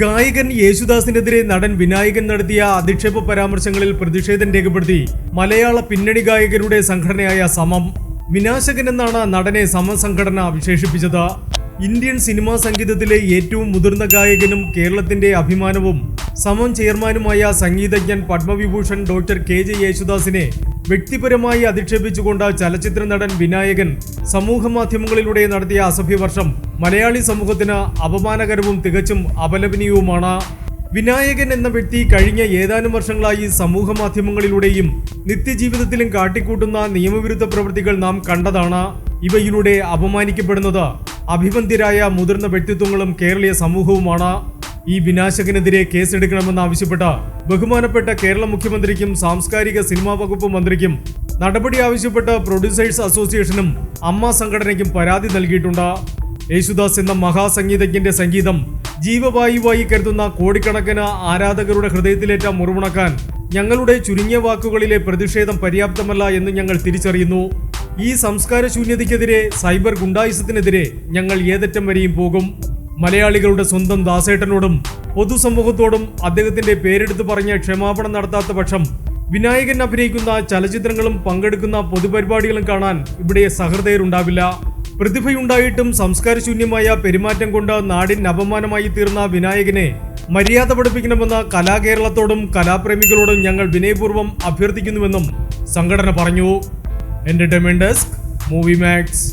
ഗായകൻ യേശുദാസിനെതിരെ നടൻ വിനായകൻ നടത്തിയ അധിക്ഷേപ പരാമർശങ്ങളിൽ പ്രതിഷേധം രേഖപ്പെടുത്തി മലയാള പിന്നണി ഗായകരുടെ സംഘടനയായ സമം. വിനാശകൻ എന്നാണ് നടനെ സമസംഘടന വിശേഷിപ്പിച്ചത്. ഇന്ത്യൻ സിനിമാ സംഗീതത്തിലെ ഏറ്റവും മുതിർന്ന ഗായകനും കേരളത്തിന്റെ അഭിമാനവും സമം ചെയർമാനുമായ സംഗീതജ്ഞൻ പത്മവിഭൂഷൺ ഡോക്ടർ KJ യേശുദാസിനെ വ്യക്തിപരമായി അധിക്ഷേപിച്ചുകൊണ്ട് ചലച്ചിത്ര നടൻ വിനായകൻ സമൂഹമാധ്യമങ്ങളിലൂടെ നടത്തിയ അസഭ്യവർഷം മലയാളി സമൂഹത്തിന് അപമാനകരവും തികച്ചും അപലപനീയവുമാണ്. വിനായകൻ എന്ന വ്യക്തി കഴിഞ്ഞ ഏതാനും വർഷങ്ങളായി സമൂഹ മാധ്യമങ്ങളിലൂടെയും നിത്യജീവിതത്തിലും കാട്ടിക്കൂട്ടുന്ന നിയമവിരുദ്ധ പ്രവൃത്തികൾ നാം കണ്ടതാണ്. ഇവയിലൂടെ അപമാനിക്കപ്പെടുന്നത് അഭിവന്ദ്യരായ മുതിർന്ന വ്യക്തിത്വങ്ങളും കേരളീയ സമൂഹവുമാണ്. ഈ വിനാശകനെതിരെ കേസെടുക്കണമെന്നാവശ്യപ്പെട്ട ബഹുമാനപ്പെട്ട കേരള മുഖ്യമന്ത്രിക്കും സാംസ്കാരിക സിനിമാ വകുപ്പ് മന്ത്രിക്കും നടപടി ആവശ്യപ്പെട്ട് പ്രൊഡ്യൂസേഴ്സ് അസോസിയേഷനും അമ്മ സംഘടനയ്ക്കും പരാതി നൽകിയിട്ടുണ്ട്. യേശുദാസ് എന്ന മഹാസംഗീതജ്ഞന്റെ സംഗീതം ജീവവായുവായി കരുതുന്ന കോടിക്കണക്കിന് ആരാധകരുടെ ഹൃദയത്തിലേറ്റ മുറിവുണക്കാൻ ഞങ്ങളുടെ ചുരുങ്ങിയ വാക്കുകളിലെ പ്രതിഷേധം പര്യാപ്തമല്ല എന്ന് ഞങ്ങൾ തിരിച്ചറിയുന്നു. ഈ സംസ്കാര ശൂന്യതയ്ക്കെതിരെ സൈബർ ഗുണ്ടായിസത്തിനെതിരെ ഞങ്ങൾ ഏതറ്റം വരെയും പോകും. മലയാളികളുടെ സ്വന്തം ദാസേട്ടനോടും പൊതുസമൂഹത്തോടും അദ്ദേഹത്തിന്റെ പേരെടുത്ത് പറഞ്ഞ് ക്ഷമാപണം നടത്താത്ത പക്ഷം വിനായകൻ അഭിനയിക്കുന്ന ചലച്ചിത്രങ്ങളും പങ്കെടുക്കുന്ന പൊതുപരിപാടികളും കാണാൻ ഇവിടെ സഹൃദയരുണ്ടാവില്ല. പ്രതിഭയുണ്ടായിട്ടും സംസ്കാരശൂന്യമായ പെരുമാറ്റം കൊണ്ട് നാടിന് അപമാനമായി തീർന്ന വിനായകനെ മര്യാദ പഠിപ്പിക്കണമെന്ന് കലാകേരളത്തോടും കലാപ്രേമികളോടും ഞങ്ങൾ വിനയപൂർവ്വം അഭ്യർത്ഥിക്കുന്നുവെന്നും സംഘടന പറഞ്ഞു. Entertainment desk, movie max.